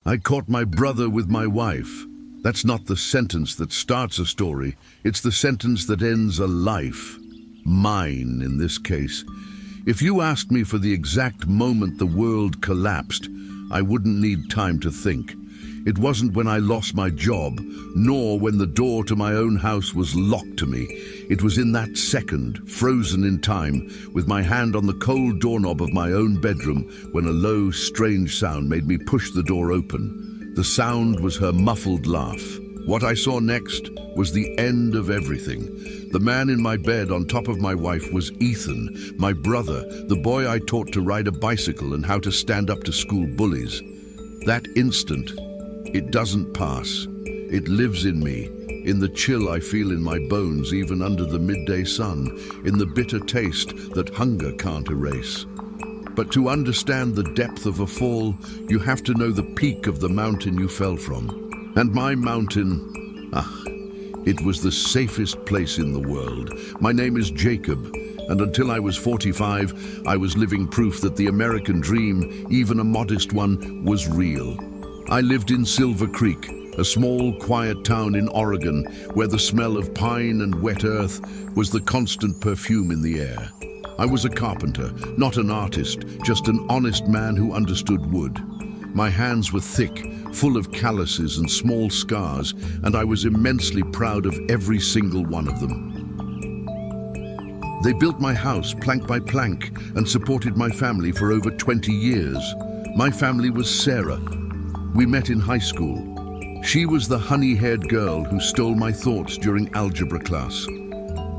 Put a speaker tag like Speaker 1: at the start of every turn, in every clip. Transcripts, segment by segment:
Speaker 1: I caught my brother with my wife. That's not the sentence that starts a story. It's the sentence that ends a life. Mine, in this case. If you asked me for the exact moment the world collapsed, I wouldn't need time to think. It wasn't when I lost my job, nor when the door to my own house was locked to me. It was in that second, frozen in time, with my hand on the cold doorknob of my own bedroom, when a low, strange sound made me push the door open. The sound was her muffled laugh. What I saw next was the end of everything. The man in my bed on top of my wife was Ethan, my brother, the boy I taught to ride a bicycle and how to stand up to school bullies. That instant, it doesn't pass. It lives in me, in the chill I feel in my bones even under the midday sun, in the bitter taste that hunger can't erase. But to understand the depth of a fall, you have to know the peak of the mountain you fell from. And my mountain, it was the safest place in the world. My name is Jacob, and until I was 45, I was living proof that the American dream, even a modest one, was real. I lived in Silver Creek, a small, quiet town in Oregon, where the smell of pine and wet earth was the constant perfume in the air. I was a carpenter, not an artist, just an honest man who understood wood. My hands were thick, full of calluses and small scars, and I was immensely proud of every single one of them. They built my house plank by plank and supported my family for over 20 years. My family was Sarah. We met in high school. She was the honey-haired girl who stole my thoughts during algebra class.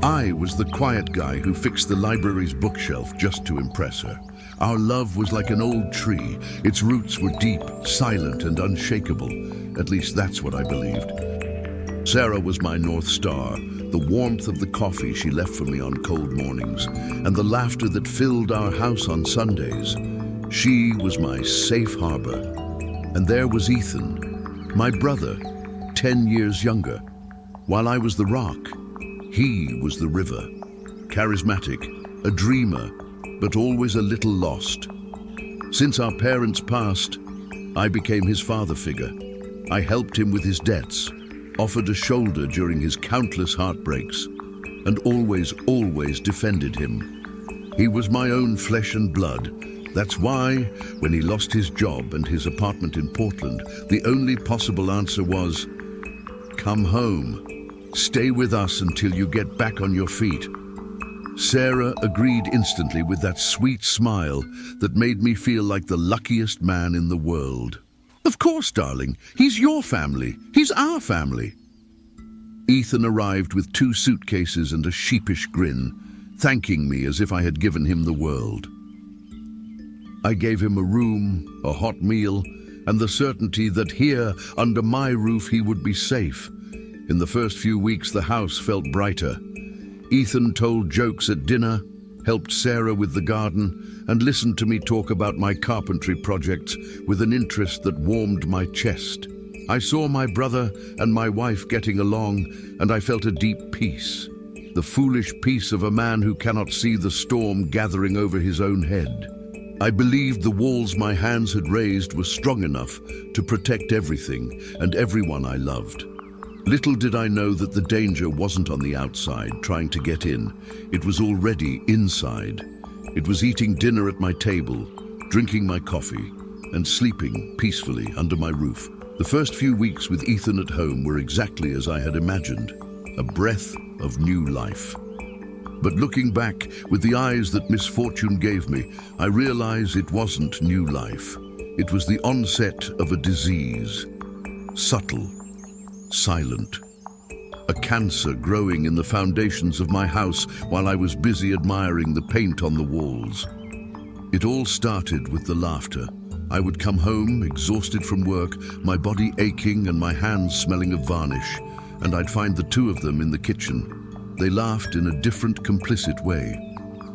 Speaker 1: I was the quiet guy who fixed the library's bookshelf just to impress her. Our love was like an old tree. Its roots were deep, silent, and unshakable. At least that's what I believed. Sarah was my North Star, the warmth of the coffee she left for me on cold mornings, and the laughter that filled our house on Sundays. She was my safe harbor. And there was Ethan, my brother, 10 years younger. While I was the rock, he was the river. Charismatic, a dreamer, but always a little lost. Since our parents passed, I became his father figure. I helped him with his debts, offered a shoulder during his countless heartbreaks, and always defended him. He was my own flesh and blood. That's why, when he lost his job and his apartment in Portland, the only possible answer was, "Come home. Stay with us until you get back on your feet." Sarah agreed instantly with that sweet smile that made me feel like the luckiest man in the world. "Of course, darling. He's your family. He's our family." Ethan arrived with 2 suitcases and a sheepish grin, thanking me as if I had given him the world. I gave him a room, a hot meal, and the certainty that here, under my roof, he would be safe. In the first few weeks, the house felt brighter. Ethan told jokes at dinner, helped Sarah with the garden, and listened to me talk about my carpentry projects with an interest that warmed my chest. I saw my brother and my wife getting along, and I felt a deep peace. The foolish peace of a man who cannot see the storm gathering over his own head. I believed the walls my hands had raised were strong enough to protect everything and everyone I loved. Little did I know that the danger wasn't on the outside, trying to get in. It was already inside. It was eating dinner at my table, drinking my coffee, and sleeping peacefully under my roof. The first few weeks with Ethan at home were exactly as I had imagined, a breath of new life. But looking back, with the eyes that misfortune gave me, I realize it wasn't new life. It was the onset of a disease. Subtle, silent. A cancer growing in the foundations of my house while I was busy admiring the paint on the walls. It all started with the laughter. I would come home, exhausted from work, my body aching and my hands smelling of varnish, and I'd find the 2 of them in the kitchen. They laughed in a different, complicit way.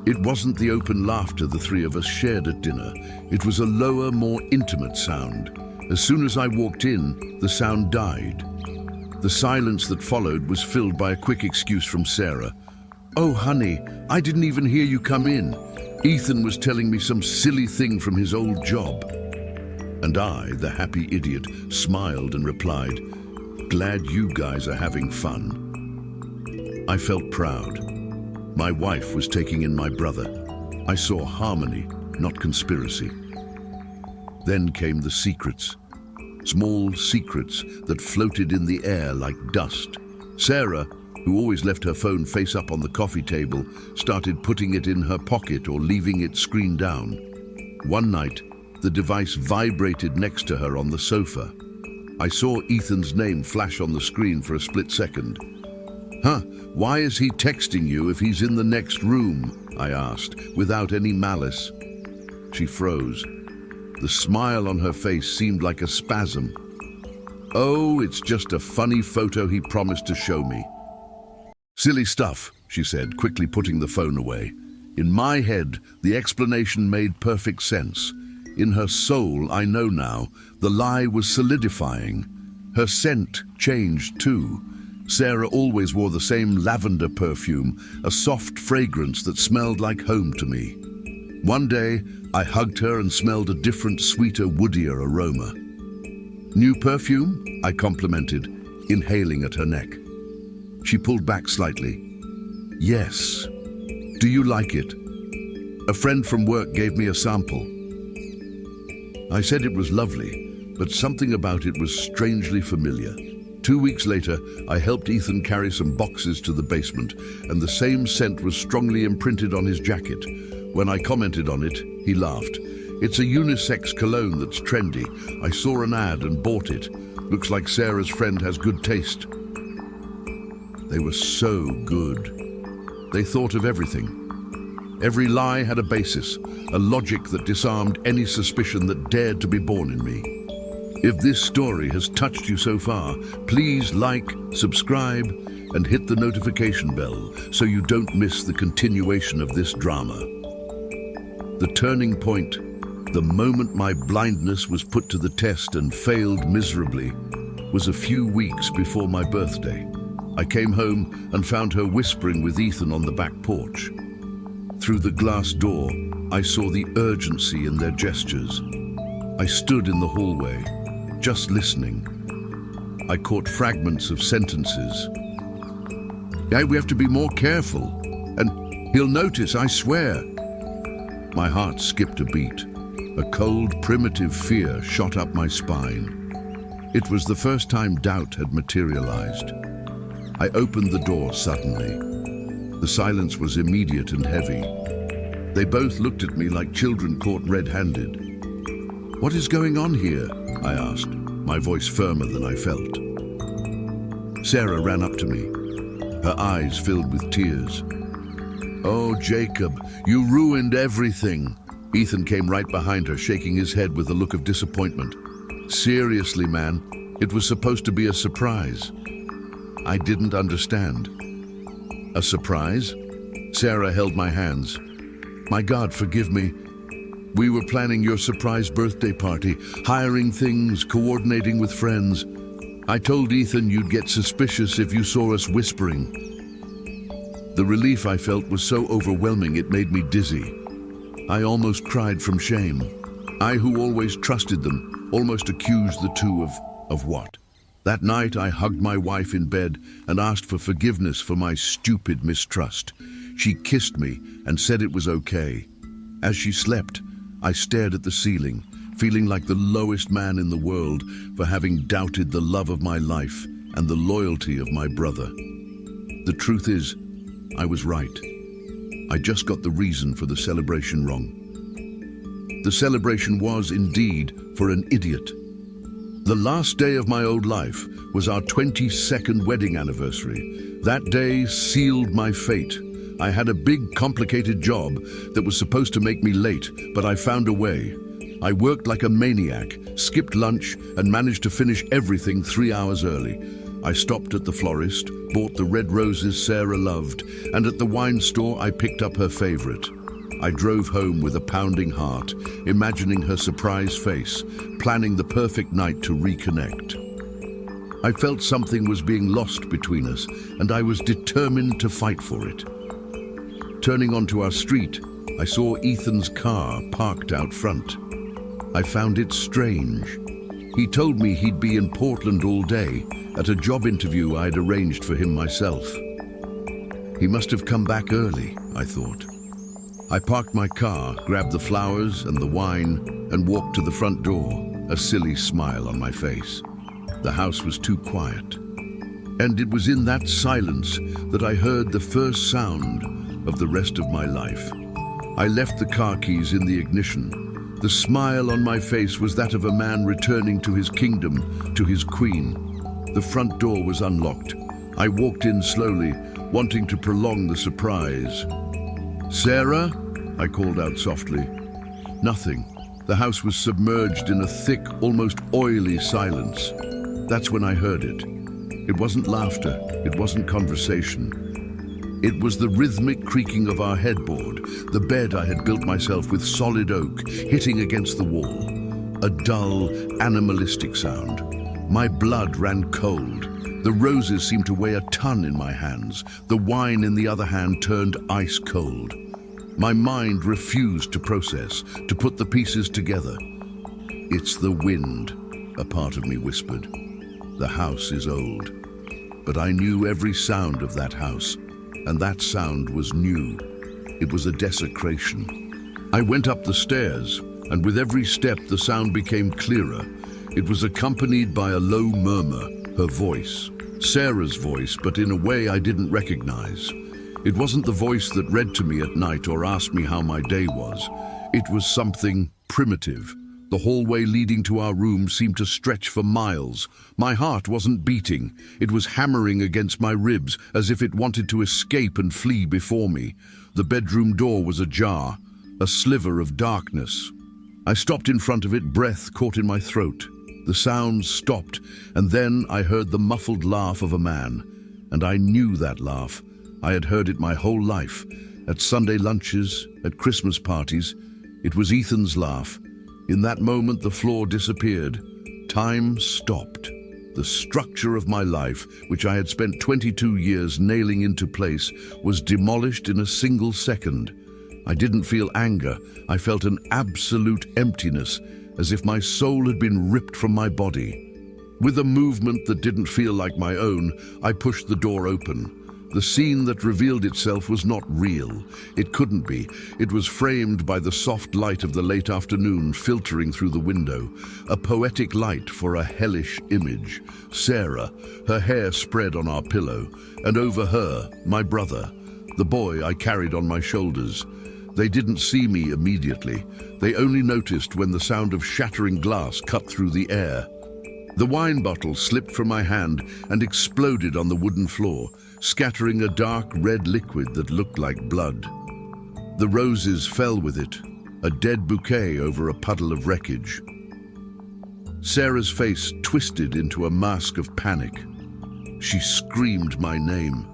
Speaker 1: It wasn't the open laughter the 3 of us shared at dinner. It was a lower, more intimate sound. As soon as I walked in, the sound died. The silence that followed was filled by a quick excuse from Sarah. "Oh, honey, I didn't even hear you come in. Ethan was telling me some silly thing from his old job." And I, the happy idiot, smiled and replied, "Glad you guys are having fun." I felt proud. My wife was taking in my brother. I saw harmony, not conspiracy. Then came the secrets. Small secrets that floated in the air like dust. Sarah, who always left her phone face up on the coffee table, started putting it in her pocket or leaving it screen down. One night, the device vibrated next to her on the sofa. I saw Ethan's name flash on the screen for a split second. "Huh, why is he texting you if he's in the next room?" I asked, without any malice. She froze. The smile on her face seemed like a spasm. "Oh, it's just a funny photo he promised to show me." "Silly stuff," she said, quickly putting the phone away. In my head, the explanation made perfect sense. In her soul, I know now, the lie was solidifying. Her scent changed too. Sarah always wore the same lavender perfume, a soft fragrance that smelled like home to me. One day, I hugged her and smelled a different, sweeter, woodier aroma. "New perfume?" I complimented, inhaling at her neck. She pulled back slightly. "Yes. Do you like it? A friend from work gave me a sample." I said it was lovely, but something about it was strangely familiar. 2 weeks later, I helped Ethan carry some boxes to the basement, and the same scent was strongly imprinted on his jacket. When I commented on it, he laughed. "It's a unisex cologne that's trendy. I saw an ad and bought it. Looks like Sarah's friend has good taste." They were so good. They thought of everything. Every lie had a basis, a logic that disarmed any suspicion that dared to be born in me. If this story has touched you so far, please like, subscribe, and hit the notification bell so you don't miss the continuation of this drama. The turning point, the moment my blindness was put to the test and failed miserably, was a few weeks before my birthday. I came home and found her whispering with Ethan on the back porch. Through the glass door, I saw the urgency in their gestures. I stood in the hallway, just listening. I caught fragments of sentences. "Yeah, we have to be more careful. And he'll notice, I swear." My heart skipped a beat. A cold, primitive fear shot up my spine. It was the first time doubt had materialized. I opened the door suddenly. The silence was immediate and heavy. They both looked at me like children caught red-handed. "What is going on here?" I asked, my voice firmer than I felt. Sarah ran up to me, her eyes filled with tears. "Oh, Jacob, you ruined everything." Ethan came right behind her, shaking his head with a look of disappointment. "Seriously, man, it was supposed to be a surprise." I didn't understand. "A surprise?" Sarah held my hands. "My God, forgive me. We were planning your surprise birthday party, hiring things, coordinating with friends. I told Ethan you'd get suspicious if you saw us whispering." The relief I felt was so overwhelming it made me dizzy. I almost cried from shame. I, who always trusted them, almost accused the two of what? That night I hugged my wife in bed and asked for forgiveness for my stupid mistrust. She kissed me and said it was okay. As she slept, I stared at the ceiling, feeling like the lowest man in the world for having doubted the love of my life and the loyalty of my brother. The truth is, I was right. I just got the reason for the celebration wrong. The celebration was, indeed, for an idiot. The last day of my old life was our 22nd wedding anniversary. That day sealed my fate. I had a big, complicated job that was supposed to make me late, but I found a way. I worked like a maniac, skipped lunch, and managed to finish everything 3 hours early. I stopped at the florist, bought the red roses Sarah loved, and at the wine store I picked up her favorite. I drove home with a pounding heart, imagining her surprised face, planning the perfect night to reconnect. I felt something was being lost between us, and I was determined to fight for it. Turning onto our street, I saw Ethan's car parked out front. I found it strange. He told me he'd be in Portland all day at a job interview I'd arranged for him myself. He must have come back early, I thought. I parked my car, grabbed the flowers and the wine, and walked to the front door, a silly smile on my face. The house was too quiet. And it was in that silence that I heard the first sound of the rest of my life. I left the car keys in the ignition. The smile on my face was that of a man returning to his kingdom, to his queen. The front door was unlocked. I walked in slowly, wanting to prolong the surprise. "Sarah?" I called out softly. Nothing. The house was submerged in a thick, almost oily silence. That's when I heard it. It wasn't laughter, it wasn't conversation. It was the rhythmic creaking of our headboard, the bed I had built myself with solid oak, hitting against the wall. A dull, animalistic sound. My blood ran cold. The roses seemed to weigh a ton in my hands. The wine in the other hand turned ice cold. My mind refused to process, to put the pieces together. "It's the wind," a part of me whispered. "The house is old." But I knew every sound of that house, and that sound was new. It was a desecration. I went up the stairs, and with every step the sound became clearer. It was accompanied by a low murmur, her voice. Sarah's voice, but in a way I didn't recognize. It wasn't the voice that read to me at night or asked me how my day was. It was something primitive. The hallway leading to our room seemed to stretch for miles. My heart wasn't beating. It was hammering against my ribs as if it wanted to escape and flee before me. The bedroom door was ajar, a sliver of darkness. I stopped in front of it, breath caught in my throat. The sounds stopped, and then I heard the muffled laugh of a man. And I knew that laugh. I had heard it my whole life. At Sunday lunches, at Christmas parties. It was Ethan's laugh. In that moment, the floor disappeared. Time stopped. The structure of my life, which I had spent 22 years nailing into place, was demolished in a single second. I didn't feel anger. I felt an absolute emptiness, as if my soul had been ripped from my body. With a movement that didn't feel like my own, I pushed the door open. The scene that revealed itself was not real. It couldn't be. It was framed by the soft light of the late afternoon filtering through the window, a poetic light for a hellish image. Sarah, her hair spread on our pillow, and over her, my brother, the boy I carried on my shoulders. They didn't see me immediately. They only noticed when the sound of shattering glass cut through the air. The wine bottle slipped from my hand and exploded on the wooden floor, scattering a dark red liquid that looked like blood. The roses fell with it, a dead bouquet over a puddle of wreckage. Sarah's face twisted into a mask of panic. She screamed my name.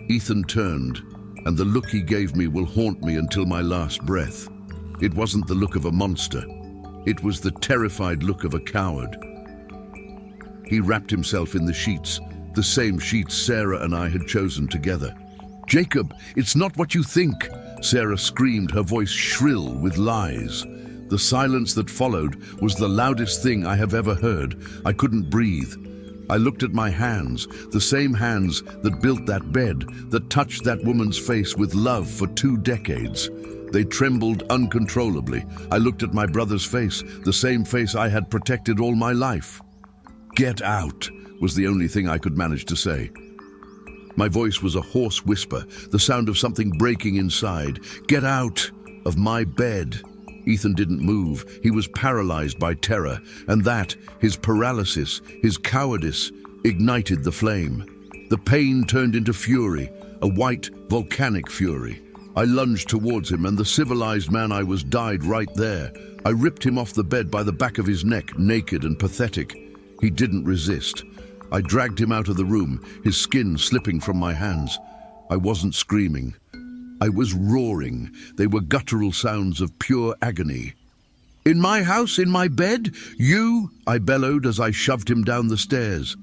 Speaker 1: Ethan turned, and the look he gave me will haunt me until my last breath. It wasn't the look of a monster. It was the terrified look of a coward. He wrapped himself in the sheets, the same sheets Sarah and I had chosen together. "Jacob, it's not what you think!" Sarah screamed, her voice shrill with lies. The silence that followed was the loudest thing I have ever heard. I couldn't breathe. I looked at my hands, the same hands that built that bed, that touched that woman's face with love for 2 decades. They trembled uncontrollably. I looked at my brother's face, the same face I had protected all my life. "Get out," was the only thing I could manage to say. My voice was a hoarse whisper, the sound of something breaking inside. "Get out of my bed." Ethan didn't move. He was paralyzed by terror, and that, his paralysis, his cowardice, ignited the flame. The pain turned into fury, a white, volcanic fury. I lunged towards him, and the civilized man I was died right there. I ripped him off the bed by the back of his neck, naked and pathetic. He didn't resist. I dragged him out of the room, his skin slipping from my hands. I wasn't screaming. I was roaring. They were guttural sounds of pure agony. "In my house, in my bed? You?" I bellowed as I shoved him down the stairs.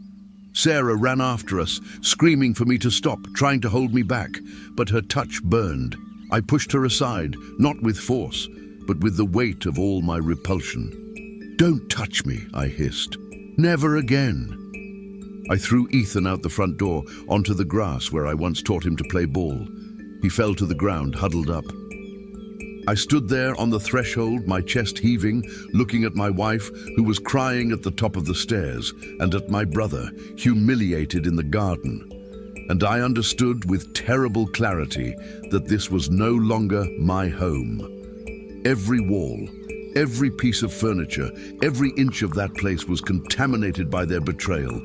Speaker 1: Sarah ran after us, screaming for me to stop, trying to hold me back, but her touch burned. I pushed her aside, not with force. but with the weight of all my repulsion. "Don't touch me," I hissed. "Never again." I threw Ethan out the front door onto the grass where I once taught him to play ball. He fell to the ground, huddled up. I stood there on the threshold, my chest heaving, looking at my wife, who was crying at the top of the stairs, and at my brother, humiliated in the garden. And I understood with terrible clarity that this was no longer my home. Every wall, every piece of furniture, every inch of that place was contaminated by their betrayal.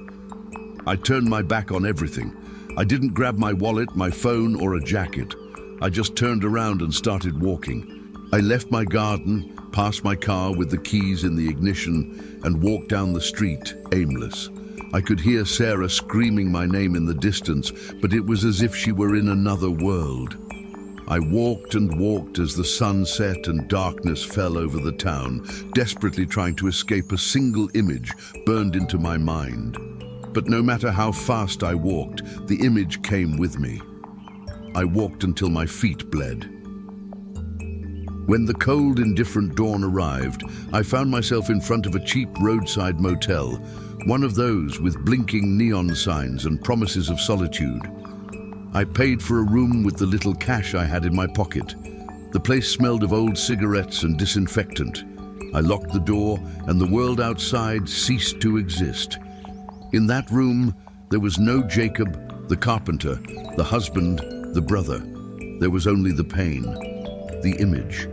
Speaker 1: I turned my back on everything. I didn't grab my wallet, my phone, or a jacket. I just turned around and started walking. I left my garden, passed my car with the keys in the ignition, and walked down the street, aimless. I could hear Sarah screaming my name in the distance, but it was as if she were in another world. I walked and walked as the sun set and darkness fell over the town, desperately trying to escape a single image burned into my mind. But no matter how fast I walked, the image came with me. I walked until my feet bled. When the cold, indifferent dawn arrived, I found myself in front of a cheap roadside motel, one of those with blinking neon signs and promises of solitude. I paid for a room with the little cash I had in my pocket. The place smelled of old cigarettes and disinfectant. I locked the door, and the world outside ceased to exist. In that room, there was no Jacob, the carpenter, the husband, the brother. There was only the pain, the image.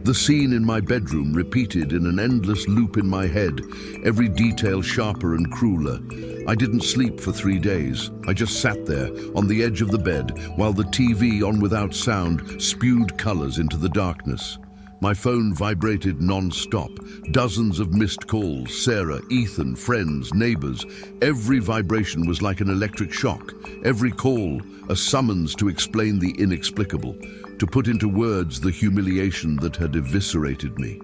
Speaker 1: The scene in my bedroom repeated in an endless loop in my head, every detail sharper and crueler. I didn't sleep for 3 days. I just sat there on the edge of the bed while the TV, on without sound, spewed colors into the darkness. My phone vibrated non-stop. Dozens of missed calls, Sarah, Ethan, friends, neighbors. Every vibration was like an electric shock. Every call, a summons to explain the inexplicable, to put into words the humiliation that had eviscerated me.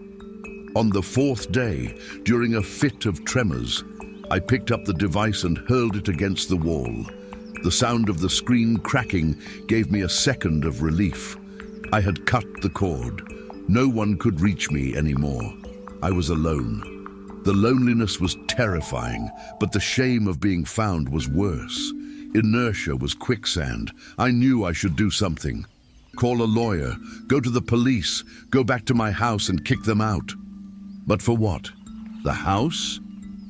Speaker 1: On the 4th day, during a fit of tremors, I picked up the device and hurled it against the wall. The sound of the screen cracking gave me a second of relief. I had cut the cord. No one could reach me anymore. I was alone. The loneliness was terrifying, but the shame of being found was worse. Inertia was quicksand. I knew I should do something. Call a lawyer, go to the police, go back to my house and kick them out. But for what? The house?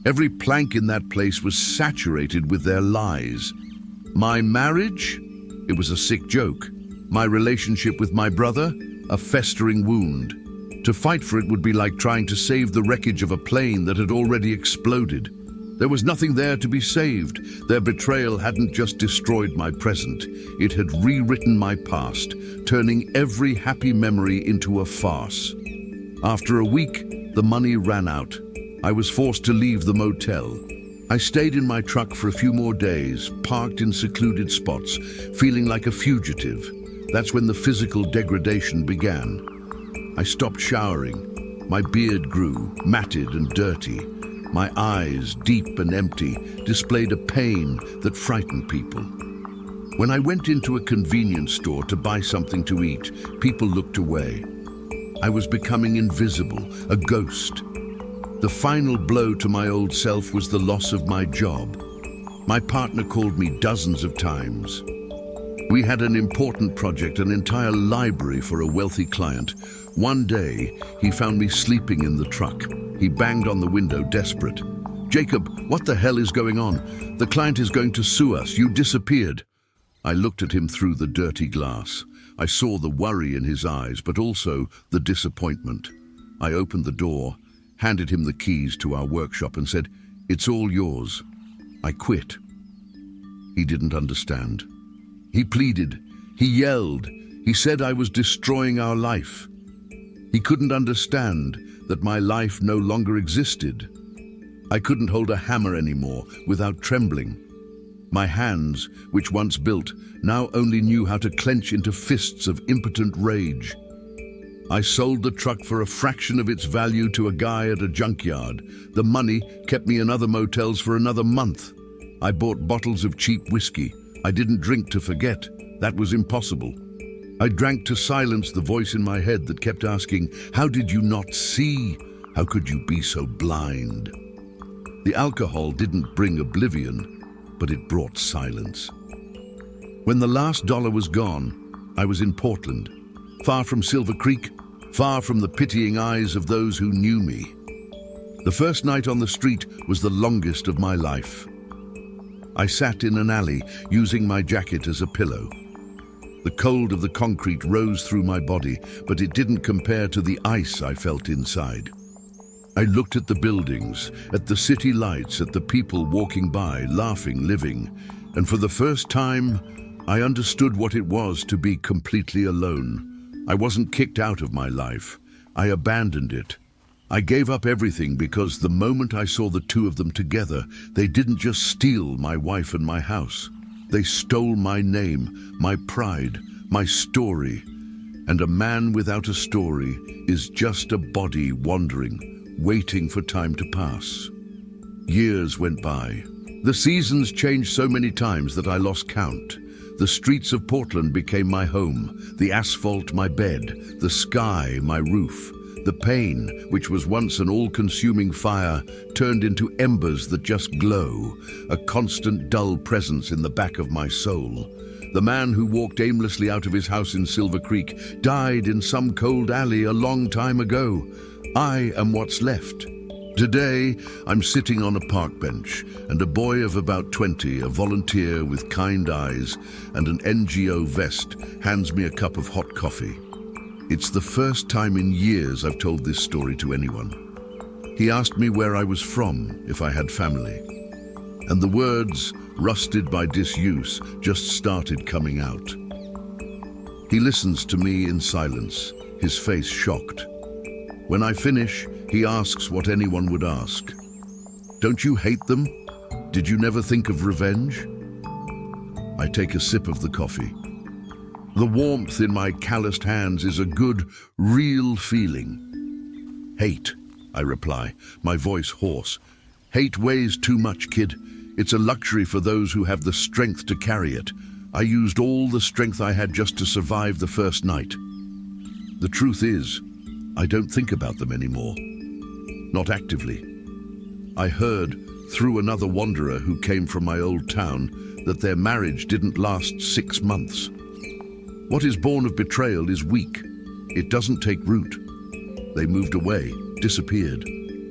Speaker 1: Every plank in that place was saturated with their lies. My marriage? It was a sick joke. My relationship with my brother? A festering wound. To fight for it would be like trying to save the wreckage of a plane that had already exploded. There was nothing there to be saved. Their betrayal hadn't just destroyed my present. It had rewritten my past, turning every happy memory into a farce. After a week, the money ran out. I was forced to leave the motel. I stayed in my truck for a few more days, parked in secluded spots, feeling like a fugitive. That's when the physical degradation began. I stopped showering. My beard grew, matted and dirty. My eyes, deep and empty, displayed a pain that frightened people. When I went into a convenience store to buy something to eat, people looked away. I was becoming invisible, a ghost. The final blow to my old self was the loss of my job. My partner called me dozens of times. We had an important project, an entire library for a wealthy client. One day, he found me sleeping in the truck. He banged on the window, desperate. "Jacob, what the hell is going on? The client is going to sue us. You disappeared." I looked at him through the dirty glass. I saw the worry in his eyes, but also the disappointment. I opened the door, handed him the keys to our workshop and said, "It's all yours." I quit. He didn't understand. He pleaded, he yelled, he said I was destroying our life. He couldn't understand that my life no longer existed. I couldn't hold a hammer anymore without trembling. My hands, which once built, now only knew how to clench into fists of impotent rage. I sold the truck for a fraction of its value to a guy at a junkyard. The money kept me in other motels for another month. I bought bottles of cheap whiskey. I didn't drink to forget. That was impossible. I drank to silence the voice in my head that kept asking, "How did you not see? How could you be so blind?" The alcohol didn't bring oblivion, but it brought silence. When the last dollar was gone, I was in Portland, far from Silver Creek, far from the pitying eyes of those who knew me. The first night on the street was the longest of my life. I sat in an alley, using my jacket as a pillow. The cold of the concrete rose through my body, but it didn't compare to the ice I felt inside. I looked at the buildings, at the city lights, at the people walking by, laughing, living, and for the first time, I understood what it was to be completely alone. I wasn't kicked out of my life. I abandoned it. I gave up everything because the moment I saw the two of them together, they didn't just steal my wife and my house. They stole my name, my pride, my story. And a man without a story is just a body wandering, waiting for time to pass. Years went by. The seasons changed so many times that I lost count. The streets of Portland became my home, the asphalt my bed, the sky my roof. The pain, which was once an all-consuming fire, turned into embers that just glow, a constant dull presence in the back of my soul. The man who walked aimlessly out of his house in Silver Creek died in some cold alley a long time ago. I am what's left. Today, I'm sitting on a park bench, and a boy of about 20, a volunteer with kind eyes and an NGO vest, hands me a cup of hot coffee. It's the first time in years I've told this story to anyone. He asked me where I was from, if I had family. And the words, rusted by disuse, just started coming out. He listens to me in silence, his face shocked. When I finish, he asks what anyone would ask. Don't you hate them? Did you never think of revenge? I take a sip of the coffee. The warmth in my calloused hands is a good, real feeling. Hate, I reply, my voice hoarse. Hate weighs too much, kid. It's a luxury for those who have the strength to carry it. I used all the strength I had just to survive the first night. The truth is, I don't think about them anymore. Not actively. I heard, through another wanderer who came from my old town, that their marriage didn't last 6 months. What is born of betrayal is weak. It doesn't take root. They moved away, disappeared.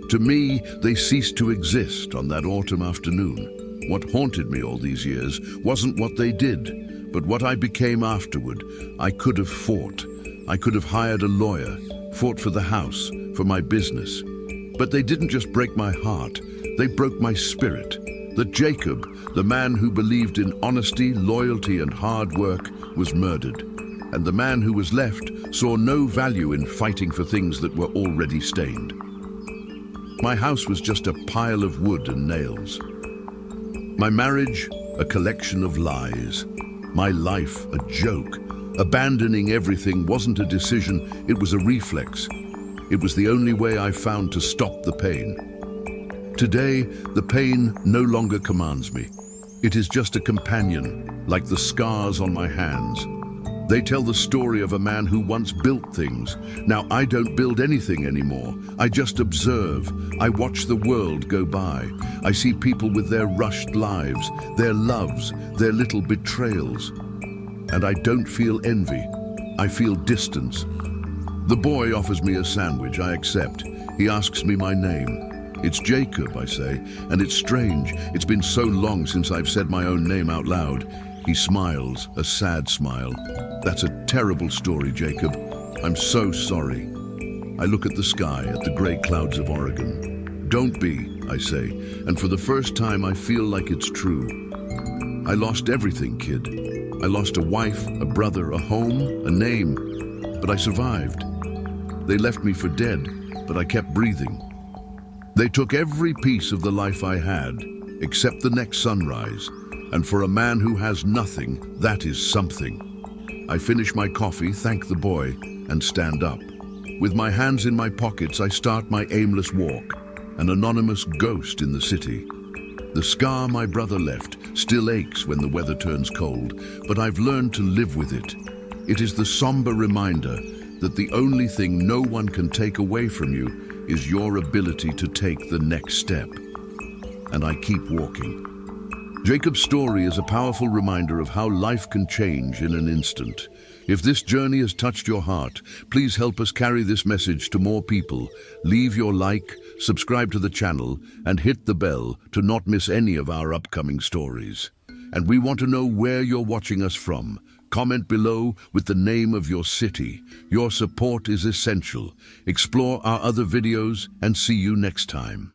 Speaker 1: To me, they ceased to exist on that autumn afternoon. What haunted me all these years wasn't what they did, but what I became afterward. I could have fought. I could have hired a lawyer, fought for the house, for my business. But they didn't just break my heart, they broke my spirit. That Jacob, the man who believed in honesty, loyalty, and hard work, was murdered. And the man who was left saw no value in fighting for things that were already stained. My house was just a pile of wood and nails. My marriage, a collection of lies. My life, a joke. Abandoning everything wasn't a decision, it was a reflex. It was the only way I found to stop the pain. Today, the pain no longer commands me. It is just a companion, like the scars on my hands. They tell the story of a man who once built things. Now I don't build anything anymore. I just observe. I watch the world go by. I see people with their rushed lives, their loves, their little betrayals. And I don't feel envy. I feel distance. The boy offers me a sandwich. I accept. He asks me my name. It's Jacob, I say, and it's strange. It's been so long since I've said my own name out loud. He smiles, a sad smile. That's a terrible story, Jacob. I'm so sorry. I look at the sky, at the gray clouds of Oregon. Don't be, I say, and for the first time I feel like it's true. I lost everything, kid. I lost a wife, a brother, a home, a name, but I survived. They left me for dead, but I kept breathing. They took every piece of the life I had, except the next sunrise. And for a man who has nothing, that is something. I finish my coffee, thank the boy, and stand up. With my hands in my pockets, I start my aimless walk, an anonymous ghost in the city. The scar my brother left still aches when the weather turns cold, but I've learned to live with it. It is the somber reminder that the only thing no one can take away from you is your ability to take the next step. And I keep walking. Jacob's story is a powerful reminder of how life can change in an instant. If this journey has touched your heart, please help us carry this message to more people. Leave your like, subscribe to the channel, and hit the bell to not miss any of our upcoming stories. And we want to know where you're watching us from. Comment below with the name of your city. Your support is essential. Explore our other videos and see you next time.